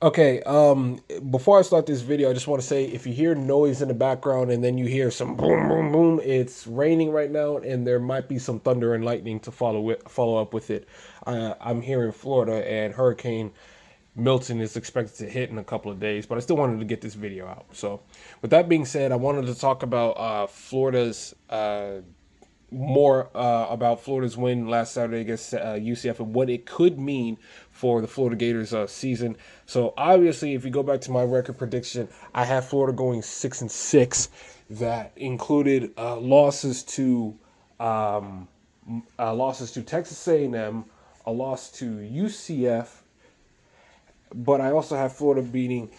Okay, before I start this video, I just want to say if you hear noise in the background and then you hear some boom, boom, boom, it's raining right now and there might be some thunder and lightning to follow up with it. I'm here in Florida and Hurricane Milton is expected to hit in a couple of days, but I still wanted to get this video out. So, with that being said, I wanted to talk about Florida's more about Florida's win last Saturday against UCF and what it could mean for the Florida Gators season. So obviously, if you go back to my record prediction, I have Florida going 6-6. That included losses to Texas A&M, a loss to UCF, but I also have Florida beating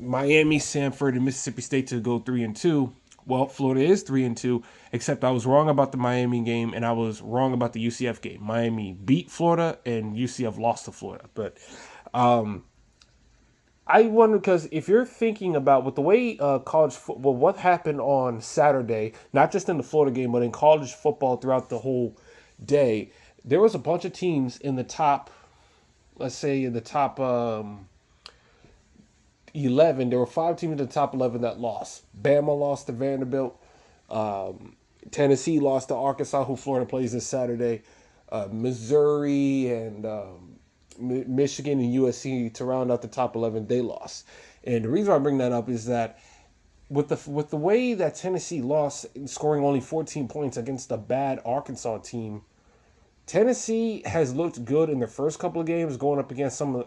Miami, Sanford, and Mississippi State to go 3-2. Well, Florida is 3-2, except I was wrong about the Miami game and I was wrong about the UCF game. Miami beat Florida and UCF lost to Florida. But I wonder because if you're thinking about with the way college football, what happened on Saturday, not just in the Florida game, but in college football throughout the whole day, there was a bunch of teams in the top, let's say in the top 11, there were 5 teams in the top 11 that lost. Bama lost to Vanderbilt. Tennessee lost to Arkansas, who Florida plays this Saturday. Missouri and Michigan and USC to round out the top 11, they lost. And the reason I bring that up is that with the way that Tennessee lost, scoring only 14 points against a bad Arkansas team, Tennessee has looked good in their first couple of games, going up against some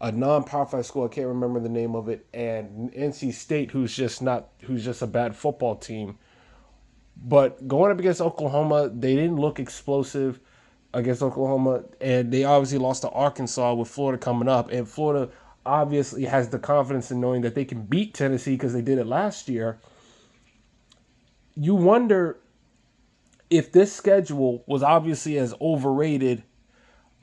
a non-power five school. I can't remember the name of it, and NC State, who's just a bad football team. But going up against Oklahoma, they didn't look explosive against Oklahoma, and they obviously lost to Arkansas with Florida coming up. And Florida obviously has the confidence in knowing that they can beat Tennessee because they did it last year. You wonder if this schedule was obviously as overrated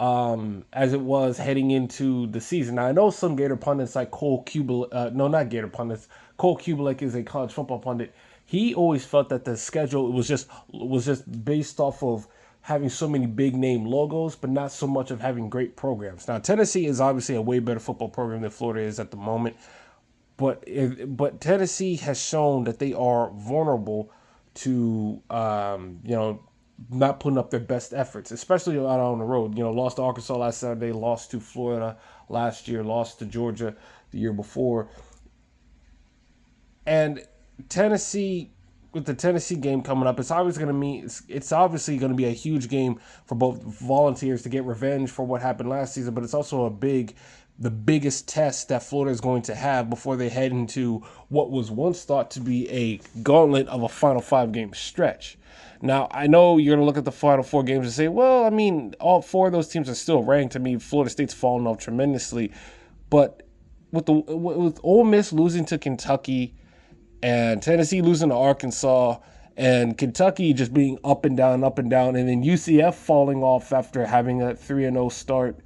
as it was heading into the season. Now, I know some Gator pundits like Cole Kubel, no, not Gator pundits. Cole Kubelek is a college football pundit. He always felt that the schedule was just based off of having so many big name logos, but not so much of having great programs. Now, Tennessee is obviously a way better football program than Florida is at the moment, but Tennessee has shown that they are vulnerable to not putting up their best efforts, especially out on the road. Lost to Arkansas last Saturday, lost to Florida last year, lost to Georgia the year before. And Tennessee, with the Tennessee game coming up, it's obviously going to be a huge game for both Volunteers to get revenge for what happened last season, but it's also the biggest test that Florida is going to have before they head into what was once thought to be a gauntlet of a Final Five game stretch. Now, I know you're going to look at the Final Four games and say, well, I mean, all four of those teams are still ranked. I mean, Florida State's fallen off tremendously. But with Ole Miss losing to Kentucky and Tennessee losing to Arkansas and Kentucky just being up and down, and then UCF falling off after having a 3-0 start,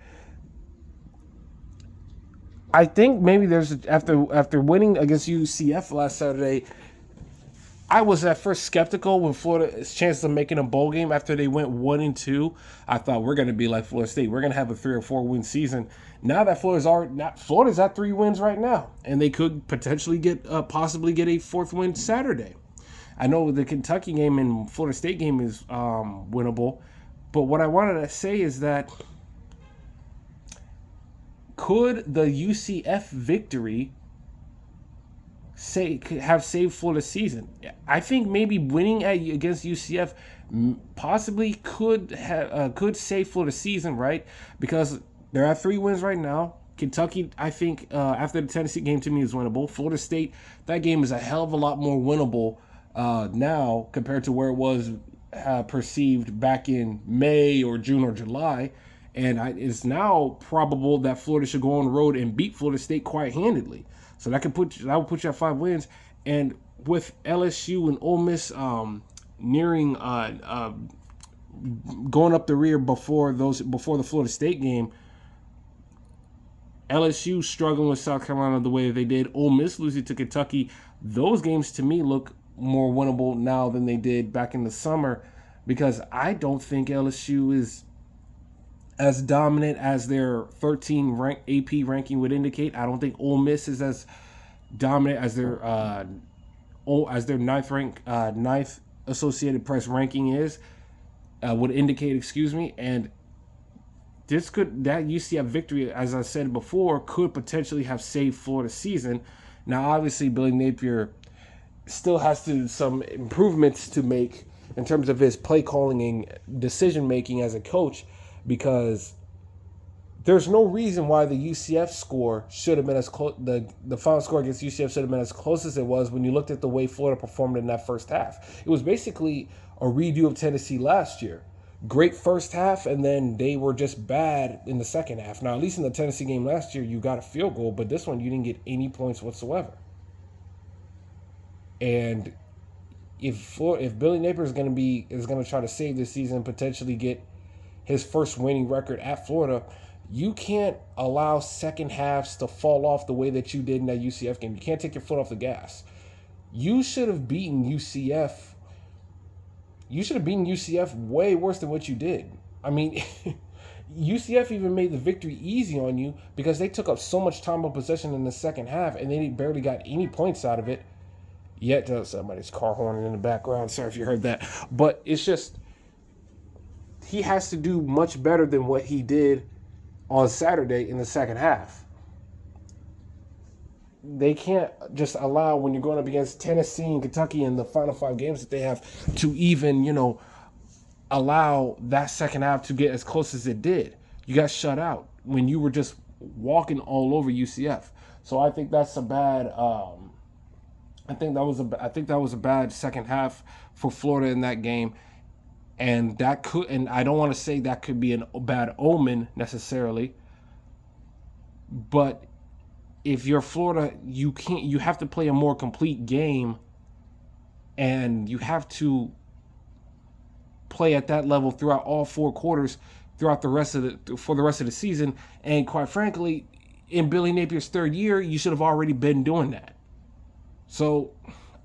I think maybe after winning against UCF last Saturday, I was at first skeptical when Florida's chances of making a bowl game after they went 1-2. I thought we're going to be like Florida State. We're going to have a 3 or 4 win season. Now that Florida's at 3 wins right now, and they could potentially possibly get a 4th win Saturday. I know the Kentucky game and Florida State game is winnable, but what I wanted to say is that could the UCF victory have saved Florida's season? I think maybe winning against UCF possibly could save Florida's season, right? Because they're at 3 wins right now. Kentucky, I think, after the Tennessee game, to me is winnable. Florida State, that game is a hell of a lot more winnable now compared to where it was perceived back in May or June or July. And it's now probable that Florida should go on the road and beat Florida State quite handedly. So that will put you at 5 wins. And with LSU and Ole Miss nearing going up the rear before the Florida State game, LSU struggling with South Carolina the way that they did, Ole Miss losing to Kentucky, those games to me look more winnable now than they did back in the summer, because I don't think LSU is as dominant as their 13 AP ranking would indicate. I don't think Ole Miss is as dominant as their ninth Associated Press ranking is would indicate. Excuse me. And that UCF victory, as I said before, could potentially have saved Florida's season. Now, obviously, Billy Napier still has some improvements to make in terms of his play calling and decision making as a coach, because there's no reason why the UCF score should have been as close. The final score against UCF should have been as close as it was when you looked at the way Florida performed in that first half. It was basically a redo of Tennessee last year. Great first half, and then they were just bad in the second half. Now, at least in the Tennessee game last year, you got a field goal, but this one you didn't get any points whatsoever. And if Billy Napier is going to try to save this season, potentially get his first winning record at Florida, you can't allow second halves to fall off the way that you did in that UCF game. You can't take your foot off the gas. You should have beaten UCF. You should have beaten UCF way worse than what you did. I mean, UCF even made the victory easy on you because they took up so much time of possession in the second half and they barely got any points out of it. Yet somebody's car horning in the background. Sorry if you heard that. But it's just, he has to do much better than what he did on Saturday in the second half. They can't just allow, when you're going up against Tennessee and Kentucky in the final 5 games that they have, to even, allow that second half to get as close as it did. You got shut out when you were just walking all over UCF. So I think that's a bad. I think that was a bad second half for Florida in that game, and I don't want to say that could be a bad omen necessarily, but if you're Florida, you have to play a more complete game, and you have to play at that level throughout all 4 quarters for the rest of the season. And quite frankly, in Billy Napier's 3rd year, you should have already been doing that. So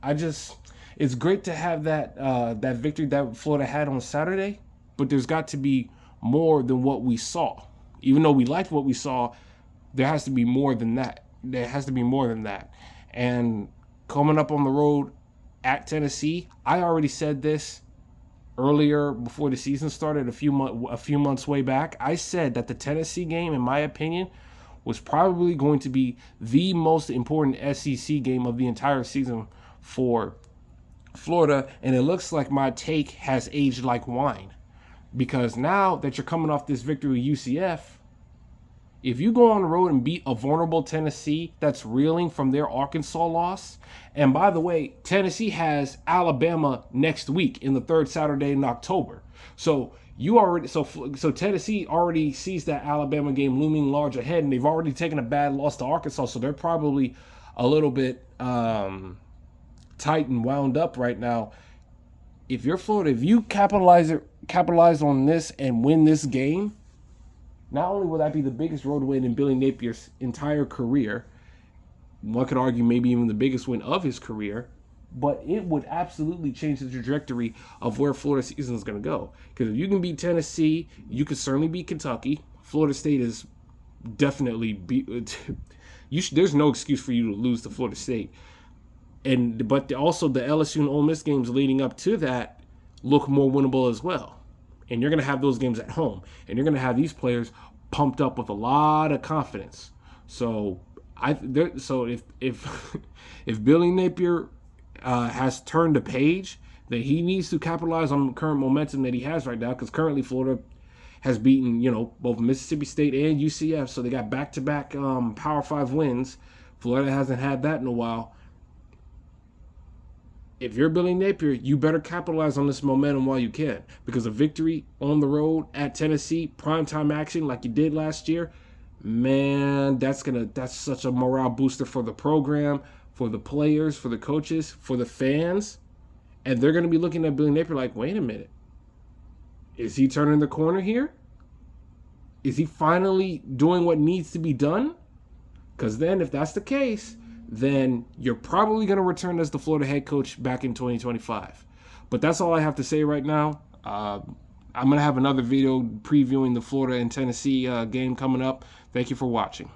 it's great to have that victory that Florida had on Saturday, but there's got to be more than what we saw. Even though we liked what we saw, there has to be more than that. And coming up on the road at Tennessee, I already said this earlier before the season started, a few months way back. I said that the Tennessee game, in my opinion, was probably going to be the most important SEC game of the entire season for Florida, and it looks like my take has aged like wine, because now that you're coming off this victory with UCF, if you go on the road and beat a vulnerable Tennessee that's reeling from their Arkansas loss, and by the way, Tennessee has Alabama next week in the 3rd Saturday in October. So Tennessee already sees that Alabama game looming large ahead, and they've already taken a bad loss to Arkansas, so they're probably a little bit tight and wound up right now. If you're Florida, if you capitalize on this and win this game, not only will that be the biggest road win in Billy Napier's entire career, one could argue maybe even the biggest win of his career, but it would absolutely change the trajectory of where Florida's season is going to go. Because if you can beat Tennessee, you could certainly beat Kentucky. Florida State is definitely there's no excuse for you to lose to Florida State. But also the LSU and Ole Miss games leading up to that look more winnable as well. And you're going to have those games at home, and you're going to have these players pumped up with a lot of confidence. So if if Billy Napier has turned a page, that he needs to capitalize on the current momentum that he has right now, because currently Florida has beaten both Mississippi State and UCF, so they got back-to-back Power 5 wins. Florida hasn't had that in a while. If you're Billy Napier, you better capitalize on this momentum while you can, because a victory on the road at Tennessee, primetime action like you did last year, man, that's such a morale booster for the program, for the players, for the coaches, for the fans. And they're going to be looking at Billy Napier like, wait a minute, is he turning the corner here? Is he finally doing what needs to be done? Because then if that's the case, then you're probably going to return as the Florida head coach back in 2025. But that's all I have to say right now. I'm going to have another video previewing the Florida and Tennessee game coming up. Thank you for watching.